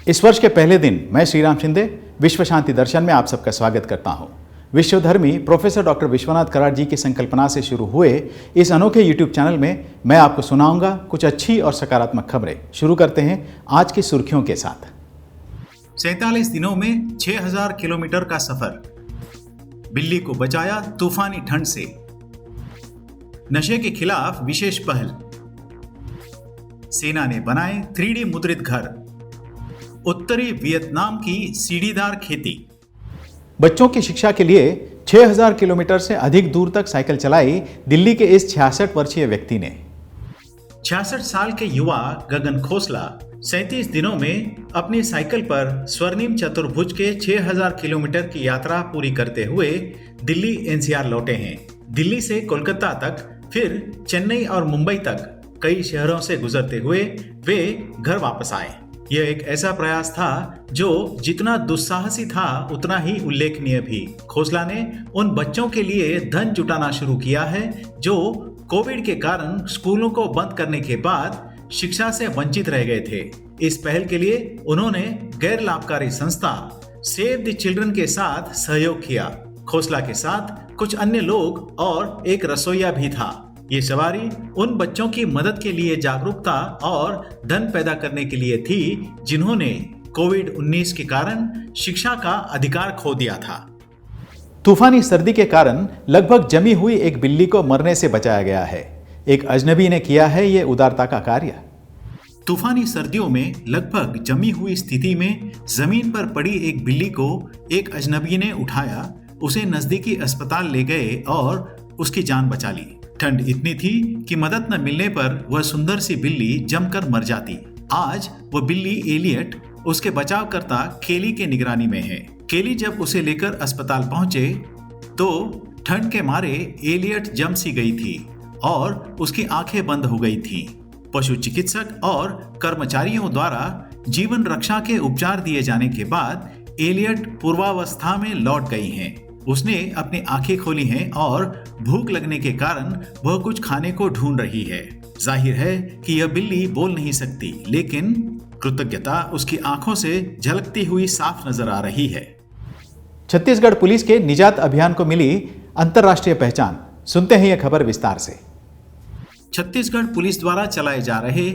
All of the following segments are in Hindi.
इस वर्ष के पहले दिन मैं श्रीराम शिंदे विश्व शांति दर्शन में आप सबका स्वागत करता हूं। विश्वधर्मी प्रोफेसर डॉक्टर विश्वनाथ कराड़ जी की संकल्पना से शुरू हुए इस अनोखे यूट्यूब चैनल में मैं आपको सुनाऊंगा कुछ अच्छी और सकारात्मक खबरें। शुरू करते हैं आज की सुर्खियों के साथ। 47 दिनों में 6000 किलोमीटर का सफर, बिल्ली को बचाया तूफानी ठंड से। नशे के खिलाफ विशेष पहल, सेना ने बनाए 3D मुद्रित घर। उत्तरी वियतनाम की सीढ़ीदार खेती। बच्चों की शिक्षा के लिए 6000 किलोमीटर से अधिक दूर तक साइकिल चलाई दिल्ली के इस 66 वर्षीय व्यक्ति ने। 66 साल के युवा गगन खोसला 37 दिनों में अपनी साइकिल पर स्वर्णिम चतुर्भुज के 6000 किलोमीटर की यात्रा पूरी करते हुए दिल्ली एनसीआर लौटे हैं। दिल्ली से कोलकाता तक, फिर चेन्नई और मुंबई तक कई शहरों से गुजरते हुए वे घर वापस आए। यह एक ऐसा प्रयास था जो जितना दुस्साहसी था उतना ही उल्लेखनीय भी। खोसला ने उन बच्चों के लिए धन जुटाना शुरू किया है जो कोविड के कारण स्कूलों को बंद करने के बाद शिक्षा से वंचित रह गए थे। इस पहल के लिए उन्होंने गैर लाभकारी संस्था सेव द चिल्ड्रन के साथ सहयोग किया। खोसला के साथ कुछ अन्य लोग और एक रसोइया भी था। ये सवारी उन बच्चों की मदद के लिए जागरूकता और धन पैदा करने के लिए थी जिन्होंने कोविड-19 के कारण शिक्षा का अधिकार खो दिया था। तूफानी सर्दी के कारण लगभग जमी हुई एक बिल्ली को मरने से बचाया गया है। एक अजनबी ने किया है ये उदारता का कार्य। तूफानी सर्दियों में लगभग जमी हुई स्थिति में जमीन पर पड़ी एक बिल्ली को एक अजनबी ने उठाया, उसे नजदीकी अस्पताल ले गए और उसकी जान बचा ली। ठंड इतनी थी कि मदद न मिलने पर वह सुंदर सी बिल्ली जमकर मर जाती। आज वह बिल्ली एलियट उसके बचावकर्ता केली के निगरानी में है। केली जब उसे लेकर अस्पताल पहुंचे तो ठंड के मारे एलियट जम सी गई थी और उसकी आंखें बंद हो गई थीं। पशु चिकित्सक और कर्मचारियों द्वारा जीवन रक्षा के उपचार दिए जाने के बाद एलियट पूर्वावस्था में लौट गई हैं। उसने अपनी आंखें खोली हैं और भूख लगने के कारण वह कुछ खाने को ढूंढ रही है। जाहिर है कि यह बिल्ली बोल नहीं सकती, लेकिन कृतज्ञता उसकी आंखों से झलकती हुई साफ नजर आ रही है। छत्तीसगढ़ पुलिस के निजात अभियान को मिली अंतर्राष्ट्रीय पहचान। सुनते हैं यह खबर विस्तार से। छत्तीसगढ़ पुलिस द्वारा चलाए जा रहे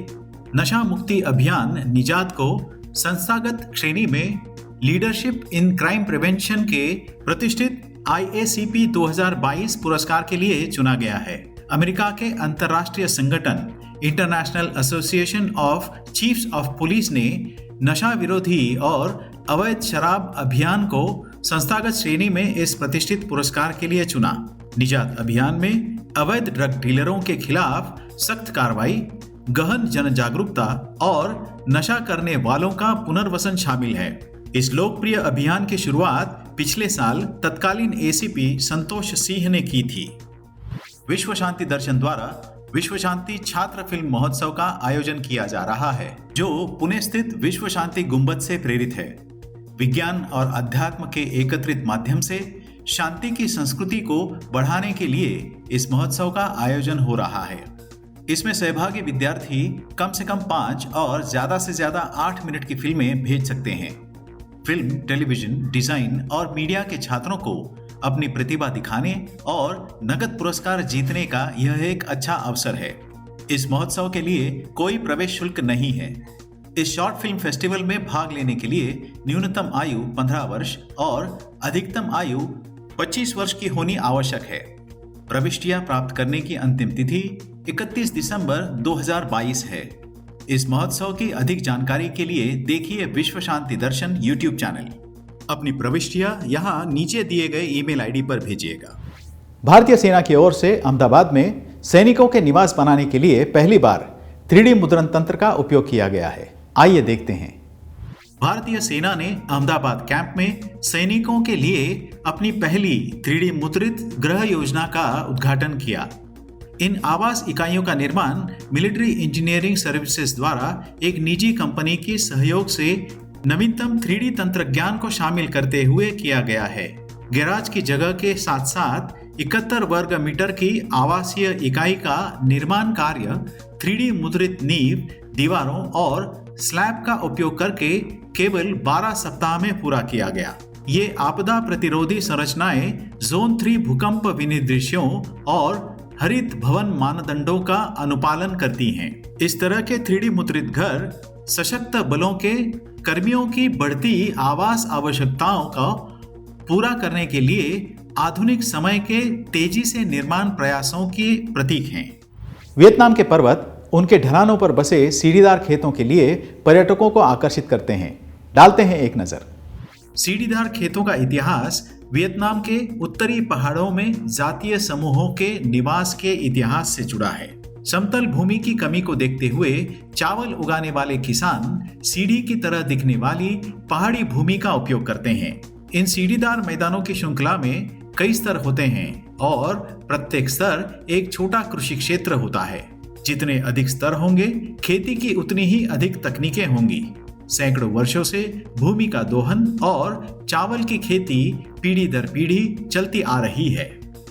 नशा मुक्ति अभियान निजात को संस्थागत श्रेणी में लीडरशिप इन क्राइम प्रिवेंशन के प्रतिष्ठित IACP 2022 पुरस्कार के लिए चुना गया है। अमेरिका के अंतर्राष्ट्रीय संगठन international association of chiefs of police ने नशा विरोधी और अवैध शराब अभियान को संस्थागत श्रेणी में इस प्रतिष्ठित पुरस्कार के लिए चुना। निजात अभियान में अवैध ड्रग डीलरों के खिलाफ सख्त कार्रवाई, गहन जन जागरूकता और नशा करने वालों का पुनर्वसन शामिल है। इस लोकप्रिय अभियान की शुरुआत पिछले साल तत्कालीन ACP संतोष सिंह ने की थी। विश्व शांति दर्शन द्वारा विश्व शांति छात्र फिल्म महोत्सव का आयोजन किया जा रहा है, जो पुणे स्थित विश्व शांति गुंबद से प्रेरित है। विज्ञान और अध्यात्म के एकत्रित माध्यम से शांति की संस्कृति को बढ़ाने के लिए इस महोत्सव का आयोजन हो रहा है। इसमें सहभागी विद्यार्थी कम से कम 5 और ज्यादा से ज्यादा 8 मिनट की फिल्में भेज सकते हैं। फिल्म, टेलीविजन, डिजाइन और मीडिया के छात्रों को अपनी प्रतिभा दिखाने और नगद पुरस्कार जीतने का यह एक अच्छा अवसर है। इस महोत्सव के लिए कोई प्रवेश शुल्क नहीं है। इस शॉर्ट फिल्म फेस्टिवल में भाग लेने के लिए न्यूनतम आयु 15 वर्ष और अधिकतम आयु 25 वर्ष की होनी आवश्यक है। प्रविष्टियां प्राप्त करने की अंतिम तिथि 31 दिसंबर 2022 है। इस महोत्सव की अधिक जानकारी के लिए देखिए विश्व शांति दर्शन यूट्यूब चैनल। अपनी प्रविष्टियां यहां नीचे दिए गए ईमेल आईडी पर भेजिएगा। भारतीय सेना की ओर से अहमदाबाद में सैनिकों के निवास बनाने के लिए पहली बार 3D मुद्रण तंत्र का उपयोग किया गया है। आइए देखते हैं। भारतीय सेना ने अहमदाबाद कैंप में सैनिकों के लिए अपनी पहली 3D मुद्रित गृह योजना का उद्घाटन किया। इन आवास इकाइयों का निर्माण मिलिट्री इंजीनियरिंग सर्विसेज द्वारा एक निजी कंपनी के सहयोग से नवीनतम 3D तंत्रज्ञान को शामिल करते हुए किया गया है। गैराज की जगह के साथ साथ 71 वर्ग मीटर की आवासीय इकाई का निर्माण कार्य 3D मुद्रित नींव, दीवारों और स्लैब का उपयोग करके केवल 12 सप्ताह में पूरा किया गया। ये आपदा प्रतिरोधी संरचनाएं जोन 3 भूकंप विनिर्देशों और हरित भवन मानदंडों का अनुपालन करती हैं। इस तरह के 3D मुद्रित घर सशक्त बलों के कर्मियों की बढ़ती आवास आवश्यकताओं का पूरा करने के लिए आधुनिक समय के तेजी से निर्माण प्रयासों के प्रतीक हैं। वियतनाम के पर्वत उनके ढलानों पर बसे सीढ़ीदार खेतों के लिए पर्यटकों को आकर्षित करते हैं। डालते हैं एक नजर। सीढ़ीदार खेतों का इतिहास वियतनाम के उत्तरी पहाड़ों में जातीय समूहों के निवास के इतिहास से जुड़ा है। समतल भूमि की कमी को देखते हुए चावल उगाने वाले किसान सीढ़ी की तरह दिखने वाली पहाड़ी भूमि का उपयोग करते हैं। इन सीढ़ीदार मैदानों की श्रृंखला में कई स्तर होते हैं और प्रत्येक स्तर एक छोटा कृषि क्षेत्र होता है। जितने अधिक स्तर होंगे, खेती की उतनी ही अधिक तकनीकें होंगी। सैकड़ों वर्षों से भूमि का दोहन और चावल की खेती पीढ़ी दर पीढ़ी चलती आ रही है।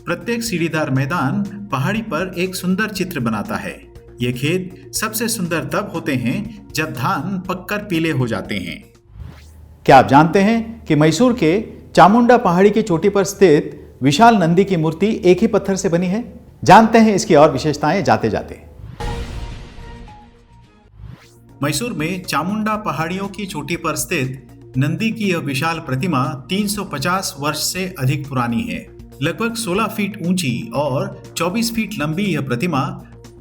प्रत्येक सीढ़ीदार मैदान पहाड़ी पर एक सुंदर चित्र बनाता है। ये खेत सबसे सुंदर तब होते हैं जब धान पककर पीले हो जाते हैं। क्या आप जानते हैं कि मैसूर के चामुंडा पहाड़ी की चोटी पर स्थित विशाल नंदी की मूर्ति एक ही पत्थर से बनी है? जानते हैं इसकी और विशेषताएं जाते जाते। मैसूर में चामुंडा पहाड़ियों की चोटी पर स्थित नंदी की यह विशाल प्रतिमा 350 वर्ष से अधिक पुरानी है। लगभग 16 फीट ऊंची और 24 फीट लंबी यह प्रतिमा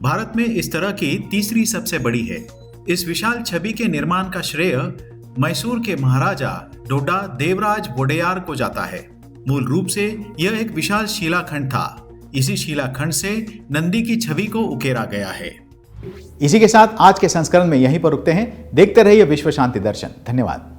भारत में इस तरह की तीसरी सबसे बड़ी है। इस विशाल छवि के निर्माण का श्रेय मैसूर के महाराजा डोडा देवराज वोडेयार को जाता है। मूल रूप से यह एक विशाल शिलाखंड था। इसी शिलाखंड से नंदी की छवि को उकेरा गया है। इसी के साथ आज के संस्करण में यहीं पर रुकते हैं। देखते रहिए विश्व शांति दर्शन। धन्यवाद।